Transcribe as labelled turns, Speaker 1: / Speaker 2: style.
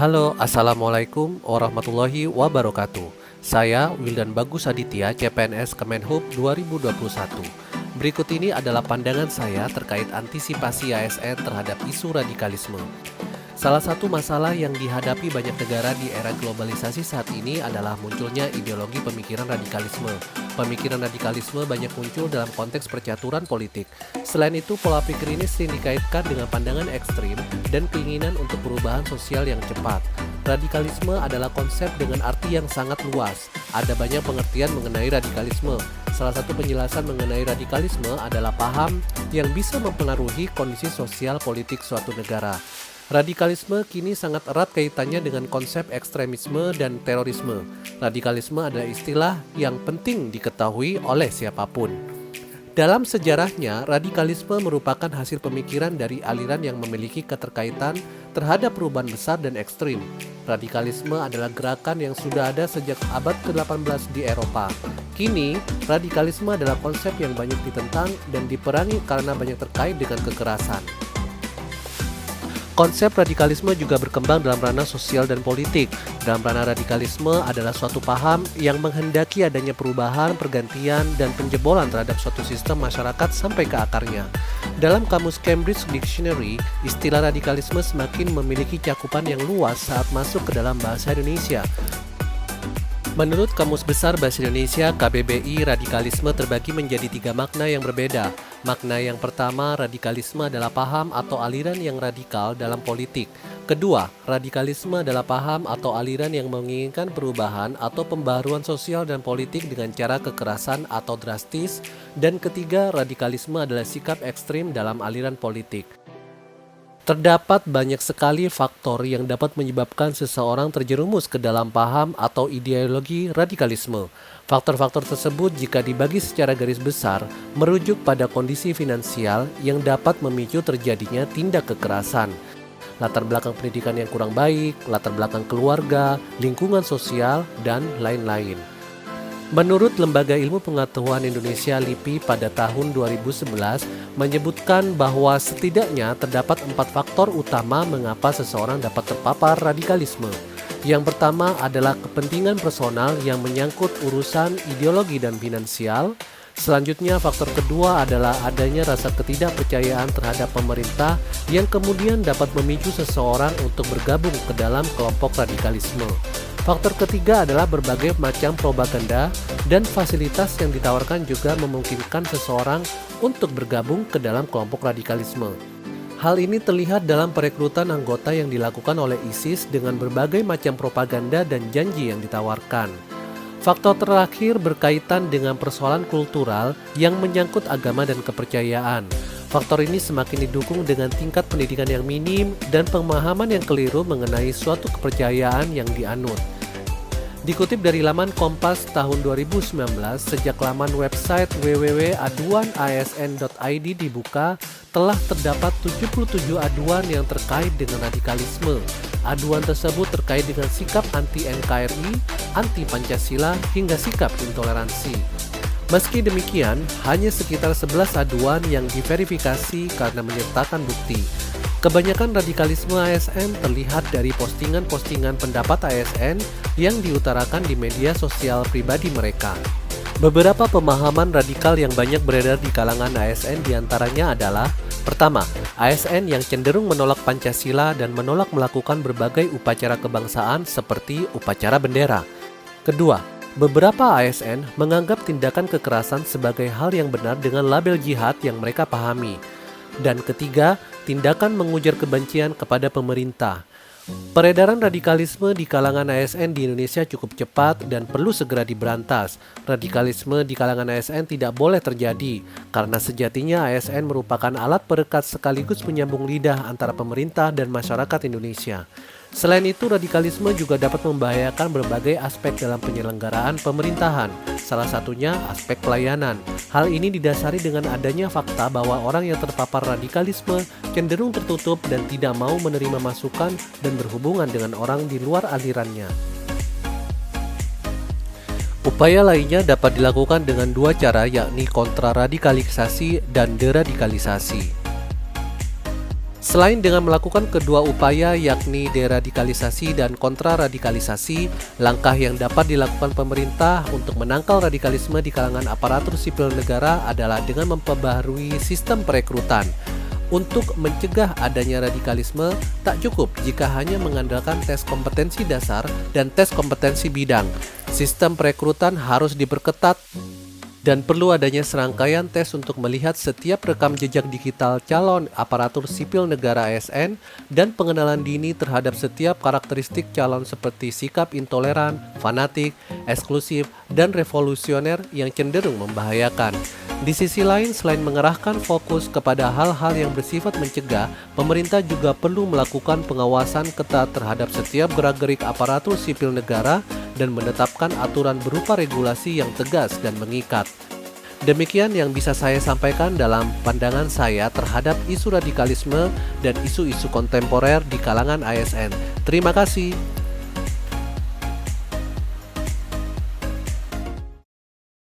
Speaker 1: Halo, Assalamualaikum warahmatullahi wabarakatuh. Saya Wildan Bagus Aditya, CPNS Kemenhub 2021. Berikut ini adalah pandangan saya terkait antisipasi ASN terhadap isu radikalisme. Salah satu masalah yang dihadapi banyak negara di era globalisasi saat ini adalah munculnya ideologi pemikiran radikalisme. Pemikiran radikalisme banyak muncul dalam konteks percaturan politik. Selain itu, pola pikir ini sering dikaitkan dengan pandangan ekstrim dan keinginan untuk perubahan sosial yang cepat. Radikalisme adalah konsep dengan arti yang sangat luas. Ada banyak pengertian mengenai radikalisme. Salah satu penjelasan mengenai radikalisme adalah paham yang bisa mempengaruhi kondisi sosial politik suatu negara. Radikalisme kini sangat erat kaitannya dengan konsep ekstremisme dan terorisme. Radikalisme adalah istilah yang penting diketahui oleh siapapun. Dalam sejarahnya, radikalisme merupakan hasil pemikiran dari aliran yang memiliki keterkaitan terhadap perubahan besar dan ekstrim. Radikalisme adalah gerakan yang sudah ada sejak abad ke-18 di Eropa. Kini, radikalisme adalah konsep yang banyak ditentang dan diperangi karena banyak terkait dengan kekerasan. Konsep radikalisme juga berkembang dalam ranah sosial dan politik. Dalam ranah radikalisme adalah suatu paham yang menghendaki adanya perubahan, pergantian, dan penjebolan terhadap suatu sistem masyarakat sampai ke akarnya. Dalam kamus Cambridge Dictionary, istilah radikalisme semakin memiliki cakupan yang luas saat masuk ke dalam bahasa Indonesia. Menurut Kamus Besar Bahasa Indonesia KBBI, radikalisme terbagi menjadi 3 makna yang berbeda. Makna yang pertama, radikalisme adalah paham atau aliran yang radikal dalam politik. Kedua, radikalisme adalah paham atau aliran yang menginginkan perubahan atau pembaharuan sosial dan politik dengan cara kekerasan atau drastis. Dan ketiga, radikalisme adalah sikap ekstrim dalam aliran politik. Terdapat banyak sekali faktor yang dapat menyebabkan seseorang terjerumus ke dalam paham atau ideologi radikalisme. Faktor-faktor tersebut jika dibagi secara garis besar merujuk pada kondisi finansial yang dapat memicu terjadinya tindak kekerasan. Latar belakang pendidikan yang kurang baik, latar belakang keluarga, lingkungan sosial, dan lain-lain. Menurut Lembaga Ilmu Pengetahuan Indonesia LIPI pada tahun 2011 menyebutkan bahwa setidaknya terdapat 4 faktor utama mengapa seseorang dapat terpapar radikalisme. Yang pertama adalah kepentingan personal yang menyangkut urusan ideologi dan finansial. Selanjutnya, faktor kedua adalah adanya rasa ketidakpercayaan terhadap pemerintah yang kemudian dapat memicu seseorang untuk bergabung ke dalam kelompok radikalisme. Faktor ketiga adalah berbagai macam propaganda dan fasilitas yang ditawarkan juga memungkinkan seseorang untuk bergabung ke dalam kelompok radikalisme. Hal ini terlihat dalam perekrutan anggota yang dilakukan oleh ISIS dengan berbagai macam propaganda dan janji yang ditawarkan. Faktor terakhir berkaitan dengan persoalan kultural yang menyangkut agama dan kepercayaan. Faktor ini semakin didukung dengan tingkat pendidikan yang minim dan pemahaman yang keliru mengenai suatu kepercayaan yang dianut. Dikutip dari laman Kompas tahun 2019, sejak laman website www.aduanasn.id dibuka, telah terdapat 77 aduan yang terkait dengan radikalisme. Aduan tersebut terkait dengan sikap anti-NKRI, anti-Pancasila, hingga sikap intoleransi. Meski demikian, hanya sekitar 11 aduan yang diverifikasi karena menyertakan bukti. Kebanyakan radikalisme ASN terlihat dari postingan-postingan pendapat ASN yang diutarakan di media sosial pribadi mereka. Beberapa pemahaman radikal yang banyak beredar di kalangan ASN diantaranya adalah: pertama, ASN yang cenderung menolak Pancasila dan menolak melakukan berbagai upacara kebangsaan seperti upacara bendera. Kedua, beberapa ASN menganggap tindakan kekerasan sebagai hal yang benar dengan label jihad yang mereka pahami. Dan ketiga, tindakan mengujar kebencian kepada pemerintah. Peredaran radikalisme di kalangan ASN di Indonesia cukup cepat dan perlu segera diberantas. Radikalisme di kalangan ASN tidak boleh terjadi, karena sejatinya ASN merupakan alat perekat sekaligus penyambung lidah antara pemerintah dan masyarakat Indonesia. Selain itu, radikalisme juga dapat membahayakan berbagai aspek dalam penyelenggaraan pemerintahan, salah satunya aspek pelayanan. Hal ini didasari dengan adanya fakta bahwa orang yang terpapar radikalisme cenderung tertutup dan tidak mau menerima masukan dan berhubungan dengan orang di luar alirannya. Upaya lainnya dapat dilakukan dengan 2 cara, yakni kontraradikalisasi dan deradikalisasi. Selain dengan melakukan kedua upaya yakni deradikalisasi dan kontraradikalisasi, langkah yang dapat dilakukan pemerintah untuk menangkal radikalisme di kalangan aparatur sipil negara adalah dengan memperbaharui sistem perekrutan. Untuk mencegah adanya radikalisme, tak cukup jika hanya mengandalkan tes kompetensi dasar dan tes kompetensi bidang. Sistem perekrutan harus diperketat dan perlu adanya serangkaian tes untuk melihat setiap rekam jejak digital calon aparatur sipil negara ASN dan pengenalan dini terhadap setiap karakteristik calon seperti sikap intoleran, fanatik, eksklusif, dan revolusioner yang cenderung membahayakan. Di sisi lain, selain mengerahkan fokus kepada hal-hal yang bersifat mencegah, pemerintah juga perlu melakukan pengawasan ketat terhadap setiap gerak-gerik aparatur sipil negara dan menetapkan aturan berupa regulasi yang tegas dan mengikat. Demikian yang bisa saya sampaikan dalam pandangan saya terhadap isu radikalisme dan isu-isu kontemporer di kalangan ASN. Terima kasih.